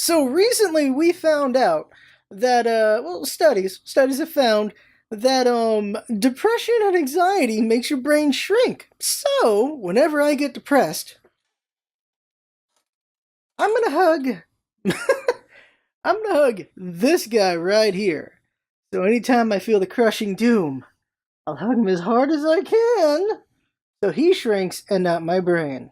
So recently we found out that studies have found that depression and anxiety makes your brain shrink. So, whenever I get depressed, I'm going to hug I'm going to hug this guy right here. So anytime I feel the crushing doom, I'll hug him as hard as I can so he shrinks and not my brain.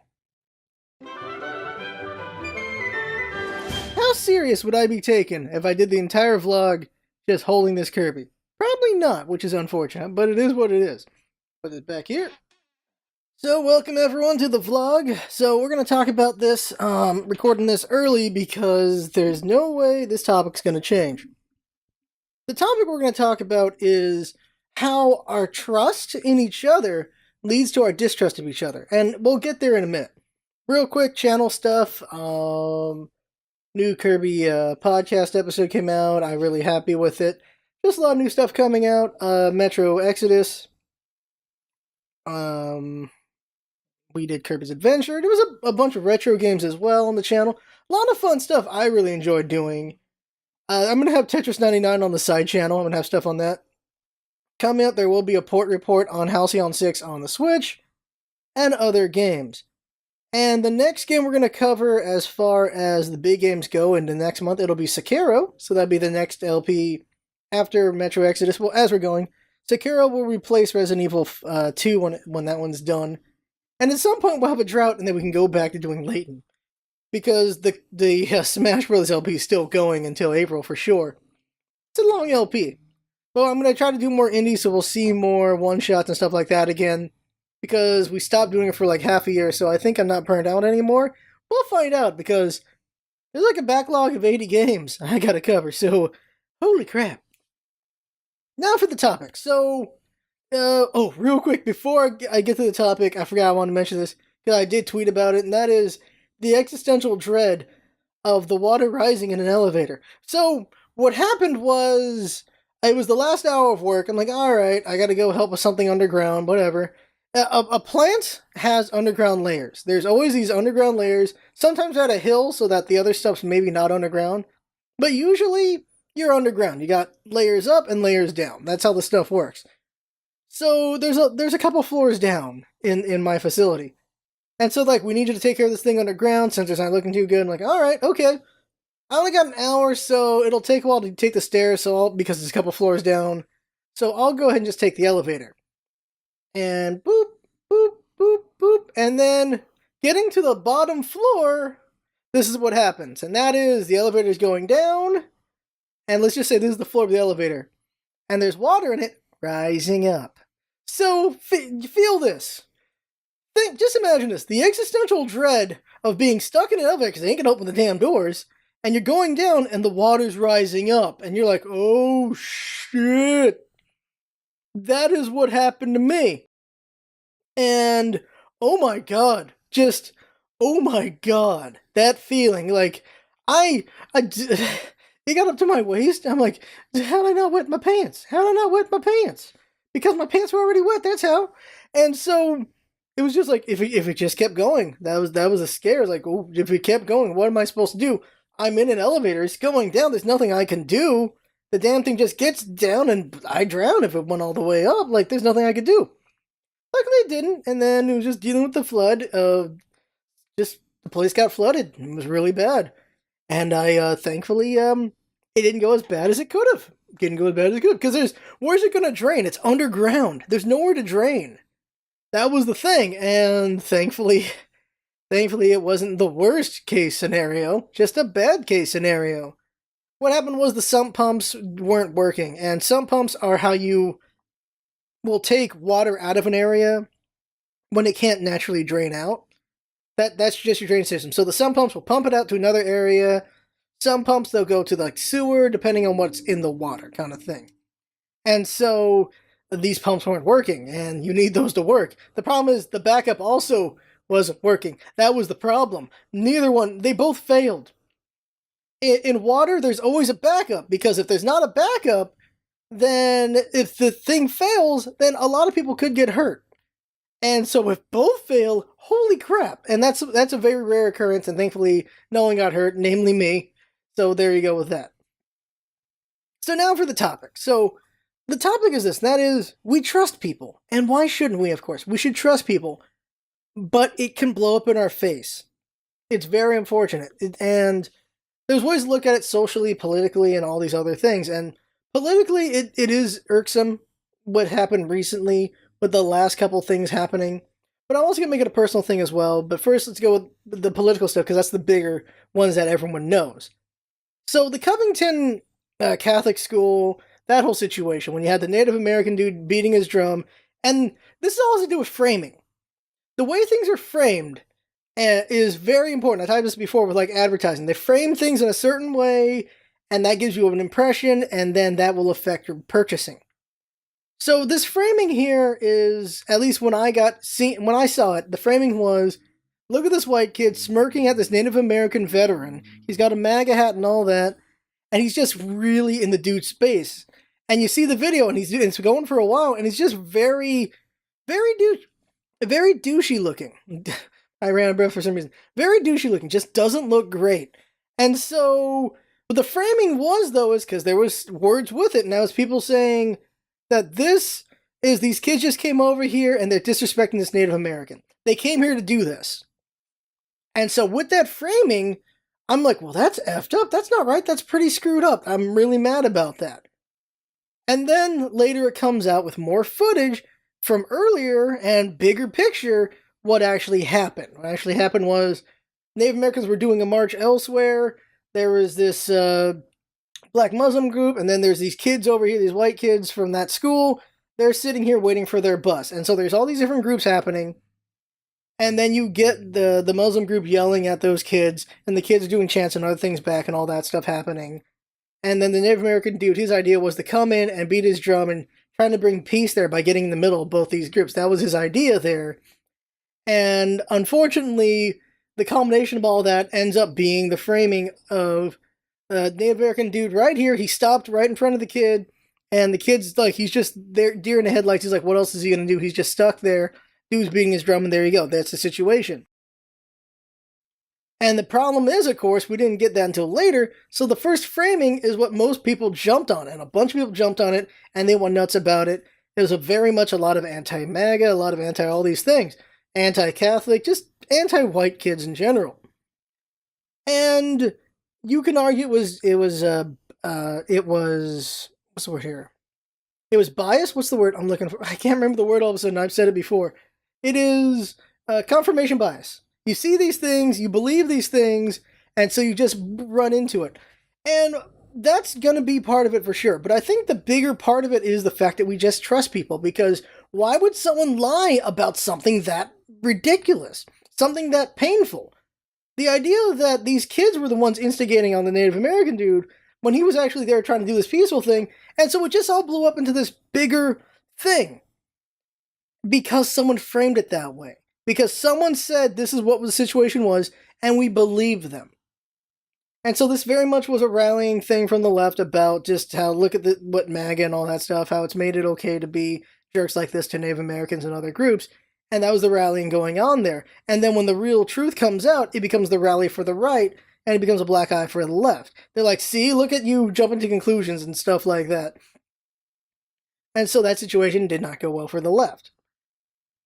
How serious would I be taken if I did the entire vlog just holding this Kirby? Probably not, which is unfortunate, but it is what it is. Put it back here. So welcome everyone to the vlog. So we're going to talk about this, recording this early because there's no way this topic's going to change. The topic we're going to talk about is how our trust in each other leads to our distrust of each other. And we'll get there in a minute. Real quick, channel stuff. New Kirby podcast episode came out. I'm really happy with it. Just a lot of new stuff coming out. Metro Exodus. We did Kirby's Adventure. There was a bunch of retro games as well on the channel. A lot of fun stuff I really enjoyed doing. I'm going to have Tetris 99 on the side channel. I'm going to have stuff on that. Coming up, there will be a port report on Halcyon 6 on the Switch. And other games. And the next game we're going to cover as far as the big games go in the next month, it'll be Sekiro. So that'll be the next LP after Metro Exodus. Well, as we're going, Sekiro will replace Resident Evil 2 when that one's done. And at some point we'll have a drought and then we can go back to doing Layton. Because the Smash Bros. LP is still going until April for sure. It's a long LP. Well, I'm going to try to do more indies so we'll see more one-shots and stuff like that again. Because we stopped doing it for like half a year, so I think I'm not burned out anymore. We'll find out, because there's like a backlog of 80 games I gotta cover, so holy crap. Now for the topic. So, real quick, before I get to the topic, I forgot I wanted to mention this, because I did tweet about it, and that is the existential dread of the water rising in an elevator. So, what happened was, it was the last hour of work. I'm like, alright, I gotta go help with something underground, whatever. A plant has underground layers. There's always these underground layers, sometimes at a hill so that the other stuff's maybe not underground, but usually you're underground. You got layers up and layers down. That's how the stuff works. So there's a couple floors down in my facility. And so like, we need you to take care of this thing underground since it's not looking too good. I'm like, alright, okay. I only got an hour, so it'll take a while to take the stairs, because it's a couple floors down. So I'll go ahead and just take the elevator. And boop, boop, boop, boop. And then getting to the bottom floor, this is what happens. And that is the elevator's going down. And let's just say this is the floor of the elevator. And there's water in it rising up. So feel this. Just imagine this. The existential dread of being stuck in an elevator because they ain't gonna open the damn doors. And you're going down and the water's rising up. And you're like, oh shit. That is what happened to me. And, oh my god, oh my god, that feeling, like, it got up to my waist, I'm like, how did I not wet my pants? How did I not wet my pants? Because my pants were already wet, that's how. And so, it was just like, if it just kept going, that was a scare, like, oh, if it kept going, what am I supposed to do? I'm in an elevator, it's going down, there's nothing I can do. The damn thing just gets down and I drown if it went all the way up. Like, there's nothing I could do. Luckily it didn't, and then it was just dealing with the flood. The place got flooded. It was really bad. And I, thankfully, it didn't go as bad as it could have. It didn't go as bad as it could. Because where's it going to drain? It's underground. There's nowhere to drain. That was the thing. And thankfully it wasn't the worst case scenario. Just a bad case scenario. What happened was the sump pumps weren't working, and sump pumps are how you will take water out of an area when it can't naturally drain out. That's just your drain system. So the sump pumps will pump it out to another area. Some pumps, they'll go to like sewer, depending on what's in the water, kind of thing. And so these pumps weren't working, and you need those to work. The problem is the backup also wasn't working. That was the problem. They both failed. In water, there's always a backup, because if there's not a backup, then if the thing fails, then a lot of people could get hurt. And so if both fail, holy crap. And that's a very rare occurrence, and thankfully no one got hurt, namely me. So there you go with that. So now for the topic. So the topic is this, that is, we trust people. And why shouldn't we, of course? We should trust people, but it can blow up in our face. It's very unfortunate. And there's ways to look at it socially, politically, and all these other things. And politically, it is irksome what happened recently with the last couple things happening. But I'm also going to make it a personal thing as well. But first, let's go with the political stuff, because that's the bigger ones that everyone knows. So the Covington Catholic school, that whole situation, when you had the Native American dude beating his drum, and this all has to do with framing. The way things are framed is very important. I typed this before with like advertising. They frame things in a certain way, and that gives you an impression, and then that will affect your purchasing. So this framing here is, at least when I saw it, the framing was, look at this white kid smirking at this Native American veteran. He's got a MAGA hat and all that, and he's just really in the dude's space. And you see the video, and it's going for a while, and he's just very, very douchey looking. I ran out of breath for some reason. Very douchey looking, just doesn't look great. And so, what the framing was, though, is because there was words with it, and that was people saying that these kids just came over here and they're disrespecting this Native American. They came here to do this. And so with that framing, I'm like, well, that's effed up. That's not right. That's pretty screwed up. I'm really mad about that. And then later it comes out with more footage from earlier and bigger picture what actually happened. What actually happened was Native Americans were doing a march elsewhere. There was this black Muslim group, and then there's these kids over here, these white kids from that school. They're sitting here waiting for their bus. And so there's all these different groups happening. And then you get the Muslim group yelling at those kids, and the kids doing chants and other things back and all that stuff happening. And then the Native American dude, his idea was to come in and beat his drum and trying to bring peace there by getting in the middle of both these groups. That was his idea there. And unfortunately, the culmination of all that ends up being the framing of the Native American dude right here. He stopped right in front of the kid, and the kid's like, he's just there, deer in the headlights. He's like, what else is he going to do? He's just stuck there. Dude's beating his drum, and there you go. That's the situation. And the problem is, of course, we didn't get that until later, so the first framing is what most people jumped on, and a bunch of people jumped on it, and they went nuts about it. It was very much a lot of anti-MAGA, a lot of anti-all these things. Anti-Catholic, just anti-white kids in general. And you can argue it was what's the word here? It was bias? What's the word I'm looking for? I can't remember the word all of a sudden. I've said it before. It is confirmation bias. You see these things, you believe these things, and so you just run into it. And that's going to be part of it for sure. But I think the bigger part of it is the fact that we just trust people, because why would someone lie about something that ridiculous? Something that painful? The idea that these kids were the ones instigating on the Native American dude when he was actually there trying to do this peaceful thing, and so it just all blew up into this bigger thing. Because someone framed it that way. Because someone said this is what the situation was, and we believed them. And so this very much was a rallying thing from the left about just how, look at what MAGA and all that stuff, how it's made it okay to be jerks like this to Native Americans and other groups. And that was the rallying going on there. And then when the real truth comes out, it becomes the rally for the right, and it becomes a black eye for the left. They're like, see, look at you jumping to conclusions and stuff like that. And so that situation did not go well for the left.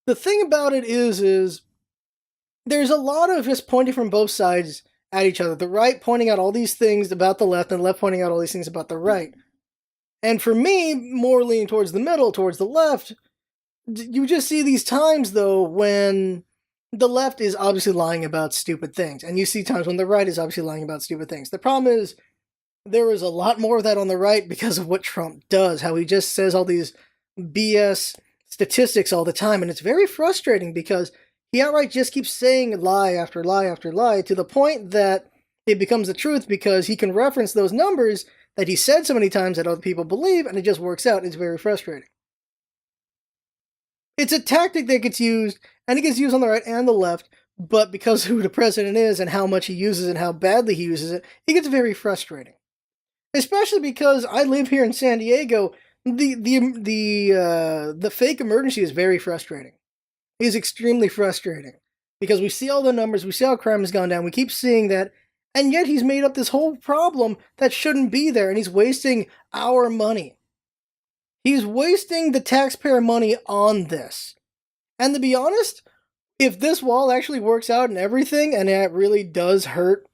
The thing about it is there's a lot of just pointing from both sides at each other. The right pointing out all these things about the left, and the left pointing out all these things about the right. And for me, more leaning towards the middle, towards the left, you just see these times, though, when the left is obviously lying about stupid things. And you see times when the right is obviously lying about stupid things. The problem is, there is a lot more of that on the right because of what Trump does, how he just says all these BS statistics all the time, and it's very frustrating because he outright just keeps saying lie after lie after lie to the point that it becomes the truth because he can reference those numbers that he said so many times that other people believe, and it just works out. It's very frustrating. It's a tactic that gets used, and it gets used on the right and the left, but because of who the president is and how much he uses and how badly he uses it, it gets very frustrating. Especially because I live here in San Diego. The fake emergency is very frustrating. It is extremely frustrating because we see all the numbers, we see how crime has gone down, we keep seeing that, And yet he's made up this whole problem that shouldn't be there, and he's wasting our money. He's wasting the taxpayer money on this. And to be honest, if this wall actually works out and everything, and it really does hurt,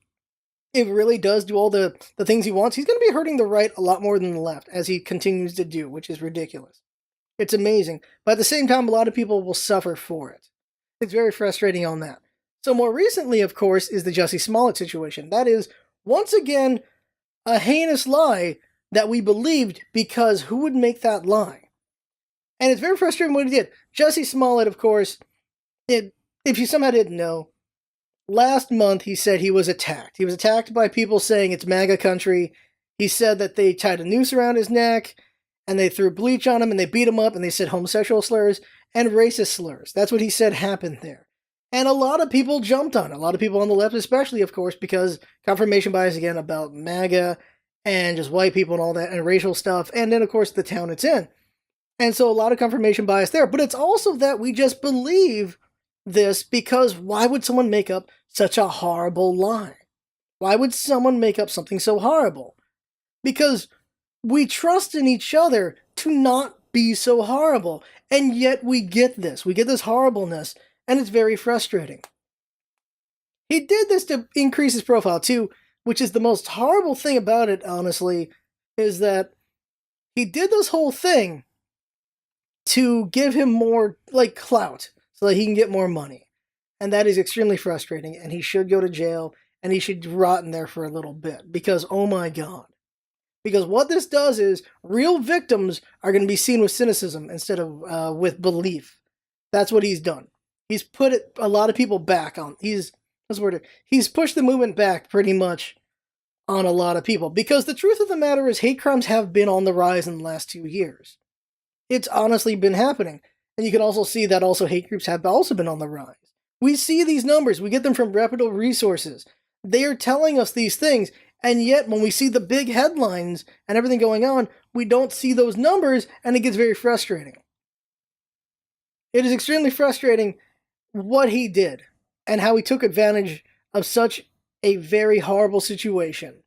it really does do all the things he wants, he's going to be hurting the right a lot more than the left, as he continues to do, which is ridiculous. It's amazing. But at the same time, a lot of people will suffer for it. It's very frustrating on that. So more recently, of course, is the Jussie Smollett situation. That is, once again, a heinous lie that we believed, because who would make that lie? And it's very frustrating what he did. Jussie Smollett, of course, if you somehow didn't know, last month he said he was attacked. He was attacked by people saying it's MAGA country. He said that they tied a noose around his neck, and they threw bleach on him, and they beat him up, and they said homosexual slurs and racist slurs. That's what he said happened there. And a lot of people jumped on it. A lot of people on the left especially, of course, because confirmation bias again about MAGA and just white people and all that, and racial stuff, and then, of course, the town it's in. And so a lot of confirmation bias there. But it's also that we just believe this, because why would someone make up such a horrible lie? Why would someone make up something so horrible? Because we trust in each other to not be so horrible. And yet we get this. We get this horribleness, and it's very frustrating. He did this to increase his profile too, which is the most horrible thing about it, honestly, is that he did this whole thing to give him more, like, clout, so that he can get more money. And that is extremely frustrating, and he should go to jail, and he should rot in there for a little bit, because, oh my god. Because what this does is, real victims are going to be seen with cynicism instead of with belief. That's what he's done. He's put a lot of people back on, he's pushed the movement back pretty much on a lot of people. Because the truth of the matter is, hate crimes have been on the rise in the last 2 years. It's honestly been happening. And you can also see that also hate groups have also been on the rise. We see these numbers. We get them from reputable resources. They are telling us these things. And yet, when we see the big headlines and everything going on, we don't see those numbers, and it gets very frustrating. It is extremely frustrating what he did and how he took advantage of such a very horrible situation.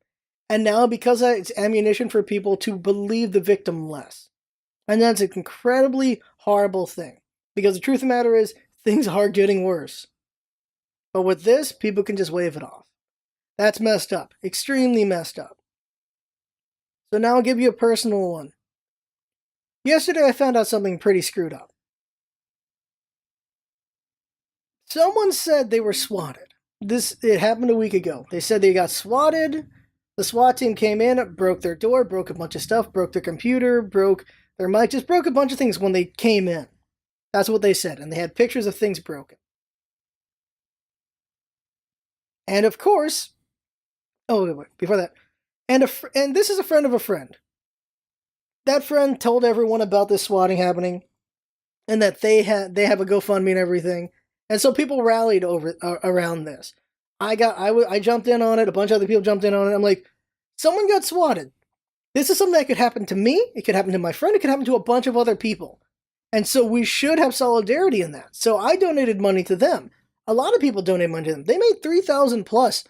And now, because of that, it's ammunition for people to believe the victim less. And that's an incredibly horrible thing. Because the truth of the matter is, things are getting worse. But with this, people can just wave it off. That's messed up. Extremely messed up. So now I'll give you a personal one. Yesterday I found out something pretty screwed up. Someone said they were swatted. It happened a week ago. They said they got swatted. The SWAT team came in, broke their door, broke a bunch of stuff, broke their computer, broke their mic, just broke a bunch of things when they came in. That's what they said, and they had pictures of things broken. And of course, wait, before that, and this is a friend of a friend. That friend told everyone about this swatting happening, and that they have a GoFundMe and everything, and so people rallied around this. I jumped in on it. A bunch of other people jumped in on it. I'm like, someone got swatted. This is something that could happen to me. It could happen to my friend. It could happen to a bunch of other people. And so we should have solidarity in that. So I donated money to them. A lot of people donated money to them. They made $3,000 plus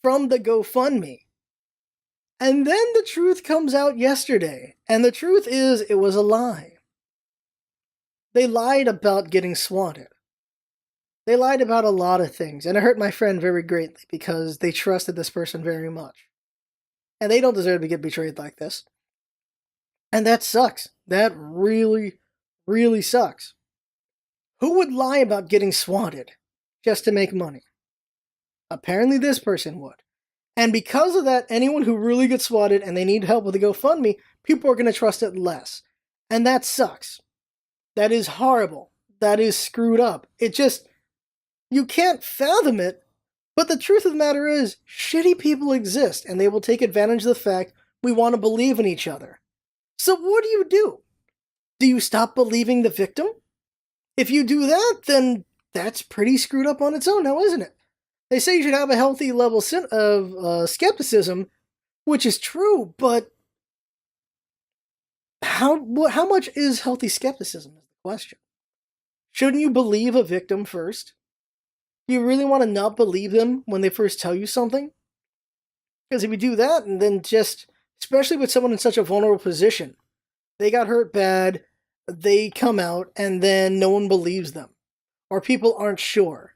from the GoFundMe. And then the truth comes out yesterday. And the truth is, it was a lie. They lied about getting swatted. They lied about a lot of things. And it hurt my friend very greatly because they trusted this person very much. And they don't deserve to get betrayed like this. And that sucks. That really, really sucks. Who would lie about getting swatted just to make money? Apparently this person would. And because of that, anyone who really gets swatted and they need help with the GoFundMe, people are going to trust it less. And that sucks. That is horrible. That is screwed up. It just, you can't fathom it. But the truth of the matter is, shitty people exist, and they will take advantage of the fact we want to believe in each other. So what do? Do you stop believing the victim? If you do that, then that's pretty screwed up on its own now, isn't it? They say you should have a healthy level of skepticism, which is true, but how much is healthy skepticism is the question. Shouldn't you believe a victim first? Do you really want to not believe them when they first tell you something? Because if you do that, and then just, especially with someone in such a vulnerable position, they got hurt bad, they come out, and then no one believes them. Or people aren't sure.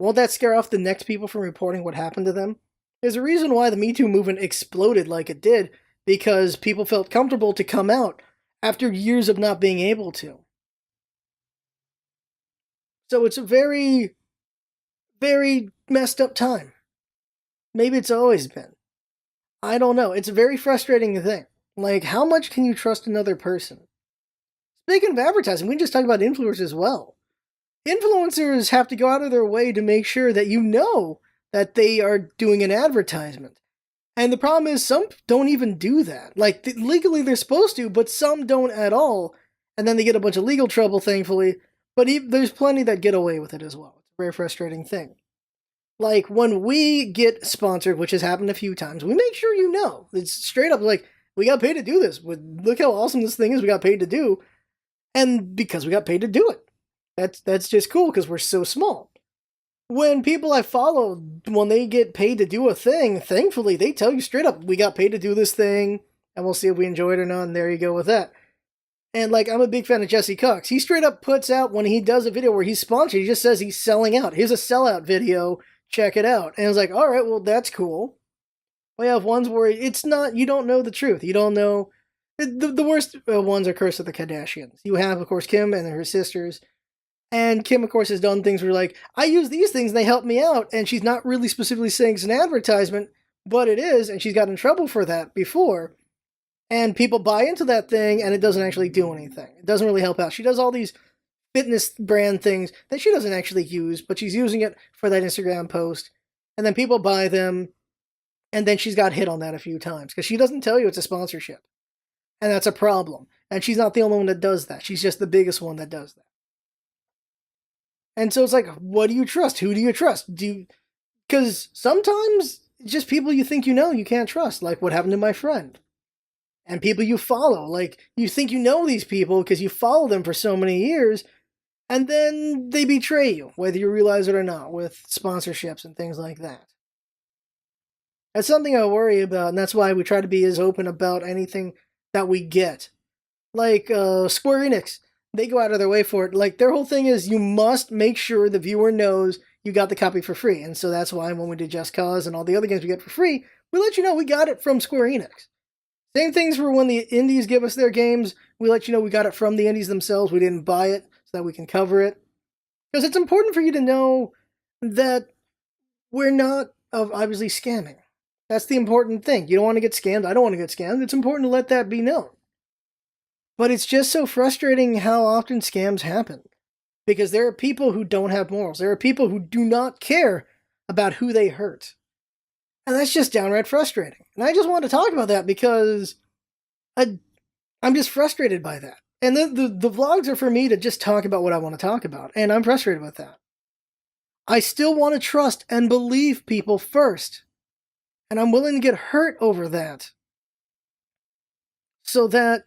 Won't that scare off the next people from reporting what happened to them? There's a reason why the Me Too movement exploded like it did, because people felt comfortable to come out after years of not being able to. So it's a very, very messed up time. Maybe it's always been. I don't know. It's a very frustrating thing. Like, how much can you trust another person? Speaking of advertising, we can just talk about influencers as well. Influencers have to go out of their way to make sure that you know that they are doing an advertisement. And the problem is some don't even do that. Like, legally they're supposed to, but some don't at all. And then they get a bunch of legal trouble, thankfully. But there's plenty that get away with it as well. It's a very frustrating thing. Like, when we get sponsored, which has happened a few times, we make sure you know. It's straight up like, we got paid to do this. Look how awesome this thing is we got paid to do. And because we got paid to do it. That's just cool because we're so small. When people I follow, when they get paid to do a thing, thankfully, they tell you straight up, we got paid to do this thing, and we'll see if we enjoy it or not, and there you go with that. And, like, I'm a big fan of Jesse Cox. He straight up puts out, when he does a video where he's sponsored, he just says he's selling out. Here's a sellout video, check it out. And it's like, all right, well, that's cool. We have ones where it's not, you don't know the truth. You don't know. The worst ones are Curse of the Kardashians. You have, of course, Kim and her sisters. And Kim, of course, has done things where, like, I use these things and they help me out. And she's not really specifically saying it's an advertisement, but it is. And she's got in trouble for that before. And people buy into that thing and it doesn't actually do anything. It doesn't really help out. She does all these fitness brand things that she doesn't actually use, but she's using it for that Instagram post. And then people buy them. And then she's got hit on that a few times because she doesn't tell you it's a sponsorship. And that's a problem. And she's not the only one that does that. She's just the biggest one that does that. And so it's like, what do you trust? Who do you trust? Because sometimes just people you think you know you can't trust, like what happened to my friend. And people you follow, like you think you know these people because you follow them for so many years, and then they betray you, whether you realize it or not, with sponsorships and things like that. That's something I worry about, and that's why we try to be as open about anything that we get. Like Square Enix, they go out of their way for it. Like, their whole thing is you must make sure the viewer knows you got the copy for free. And so that's why when we did Just Cause and all the other games we get for free, we let you know we got it from Square Enix. Same things for when the indies give us their games. We let you know we got it from the indies themselves. We didn't buy it so that we can cover it. Because it's important for you to know that we're not obviously scamming. That's the important thing. You don't want to get scammed. I don't want to get scammed. It's important to let that be known. But it's just so frustrating how often scams happen. Because there are people who don't have morals. There are people who do not care about who they hurt. And that's just downright frustrating. And I just want to talk about that because I'm just frustrated by that. And the vlogs are for me to just talk about what I want to talk about. And I'm frustrated with that. I still want to trust and believe people first. And I'm willing to get hurt over that. So that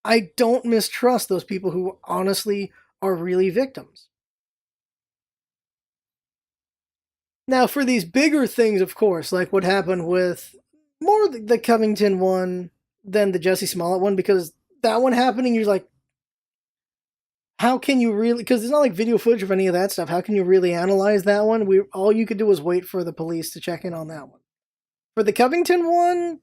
I don't mistrust those people who honestly are really victims. Now, for these bigger things, of course, like what happened with more the Covington one than the Jussie Smollett one, because that one happening, you're like, how can you really, because there's not like video footage of any of that stuff, how can you really analyze that one? All you could do was wait for the police to check in on that one. For the Covington one,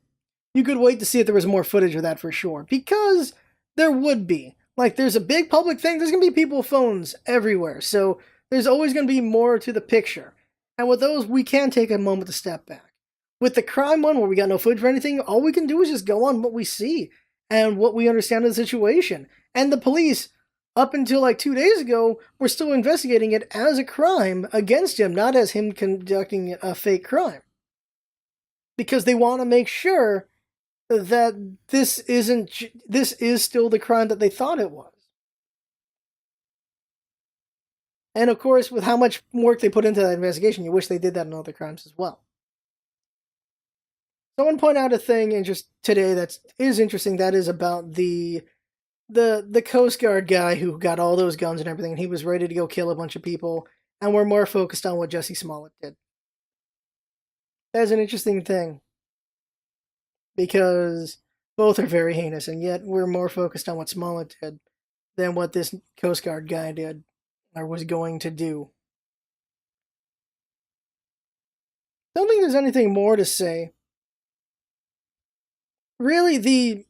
you could wait to see if there was more footage of that for sure, because there would be. Like, there's a big public thing, there's going to be people with phones everywhere, so there's always going to be more to the picture. And with those, we can take a moment to step back. With the crime one, where we got no footage for anything, all we can do is just go on what we see and what we understand of the situation. And the police, up until like 2 days ago, were still investigating it as a crime against him, not as him conducting a fake crime. Because they want to make sure that this is still the crime that they thought it was. And of course, with how much work they put into that investigation, you wish they did that in other crimes as well. Someone point out a thing today that is interesting. That is about the Coast Guard guy who got all those guns and everything, and he was ready to go kill a bunch of people, and we're more focused on what Jussie Smollett did. That's an interesting thing. because both are very heinous, and yet we're more focused on what Smollett did than what this Coast Guard guy did or was going to do. Don't think there's anything more to say. Really, the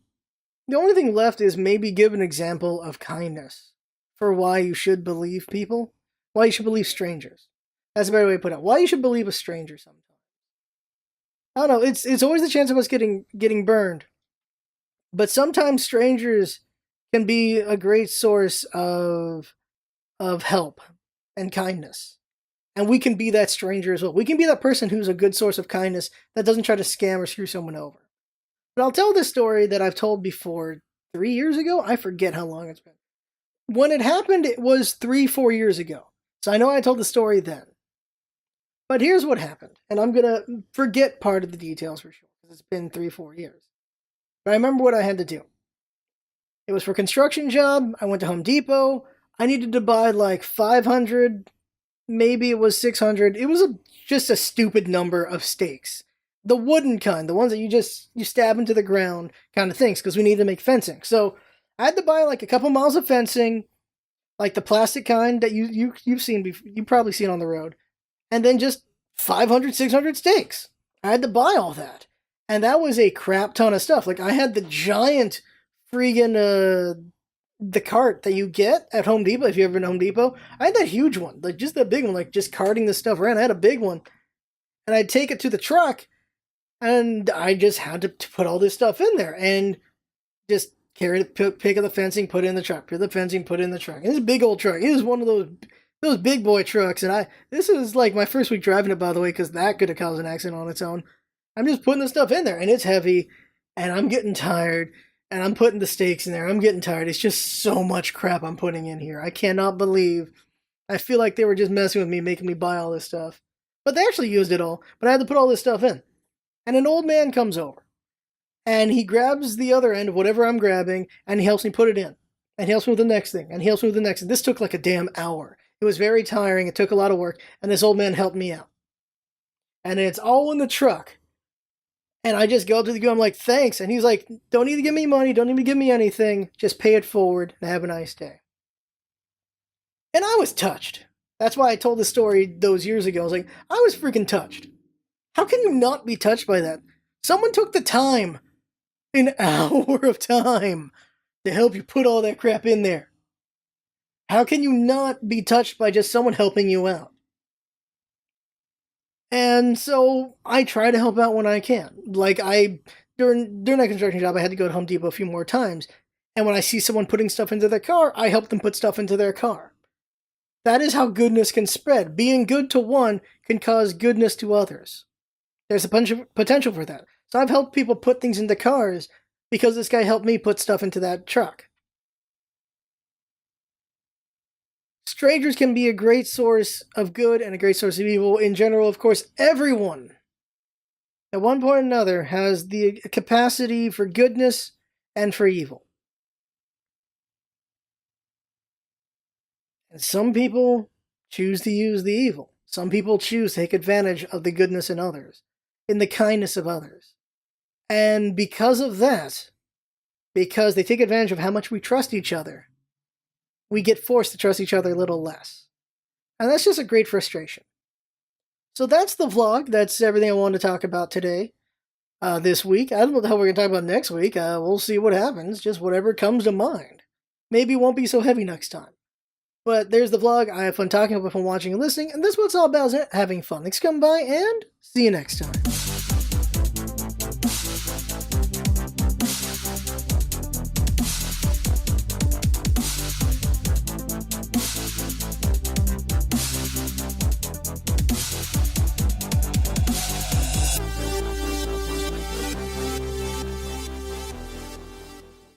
only thing left is maybe give an example of kindness for why you should believe people, why you should believe strangers. That's a better way to put it. Why you should believe a stranger sometimes. I don't know. It's always the chance of us getting burned, but sometimes strangers can be a great source of help and kindness. And we can be that stranger as well. We can be that person who's a good source of kindness that doesn't try to scam or screw someone over. But I'll tell this story that I've told before 3 years ago. I forget how long it's been. When it happened, it was 3-4 years ago. So I know I told the story then. But here's what happened. And I'm going to forget part of the details for sure, because it's been 3-4 years. But I remember what I had to do. It was for a construction job. I went to Home Depot. I needed to buy like 500, maybe it was 600. It was just a stupid number of stakes. The wooden kind, the ones that you stab into the ground kind of things, because we needed to make fencing. So I had to buy like a couple miles of fencing, like the plastic kind that you've seen before, you've probably seen on the road, and then just 500, 600 stakes. I had to buy all that. And that was a crap ton of stuff. Like I had the giant freaking the cart that you get at Home Depot, if you've ever been to Home Depot. I had that huge one, like just that big one, like just carting the stuff around. I had a big one. And I'd take it to the truck, and I just had to put all this stuff in there and just carry the pick of the fencing, put it in the truck, pick the fencing, put it in the truck. And it's a big old truck. It was one of those big boy trucks. And this is like my first week driving it, by the way, because that could have caused an accident on its own. I'm just putting the stuff in there, and it's heavy, and I'm getting tired, and I'm putting the stakes in there. I'm getting tired. It's just so much crap I'm putting in here. I cannot believe. I feel like they were just messing with me, making me buy all this stuff. But they actually used it all, but I had to put all this stuff in. And an old man comes over, and he grabs the other end of whatever I'm grabbing, and he helps me put it in. And he helps me with the next thing, and he helps me with the next thing. This took like a damn hour. It was very tiring. It took a lot of work, and this old man helped me out. And it's all in the truck. And I just go up to the guy, I'm like, thanks. And he's like, don't need to give me money, don't need to give me anything. Just pay it forward and have a nice day. And I was touched. That's why I told the story those years ago. I was like, I was freaking touched. How can you not be touched by that? Someone took the time, an hour of time, to help you put all that crap in there. How can you not be touched by just someone helping you out? And so I try to help out when I can. Like during that construction job, I had to go to Home Depot a few more times. And when I see someone putting stuff into their car, I help them put stuff into their car. That is how goodness can spread. Being good to one can cause goodness to others. There's a potential for that. So I've helped people put things into cars because this guy helped me put stuff into that truck. Strangers can be a great source of good and a great source of evil. In general, of course, everyone, at one point or another, has the capacity for goodness and for evil. And some people choose to use the evil. Some people choose to take advantage of the goodness in others, in the kindness of others. And because of that, because they take advantage of how much we trust each other, we get forced to trust each other a little less. And that's just a great frustration. So that's the vlog. That's everything I wanted to talk about today, this week. I don't know what the hell we're going to talk about next week. We'll see what happens. Just whatever comes to mind. Maybe it won't be so heavy next time. But there's the vlog. I have fun talking, hope you have fun watching and listening. And this is what it's all about, is having fun. Thanks for coming by, and see you next time.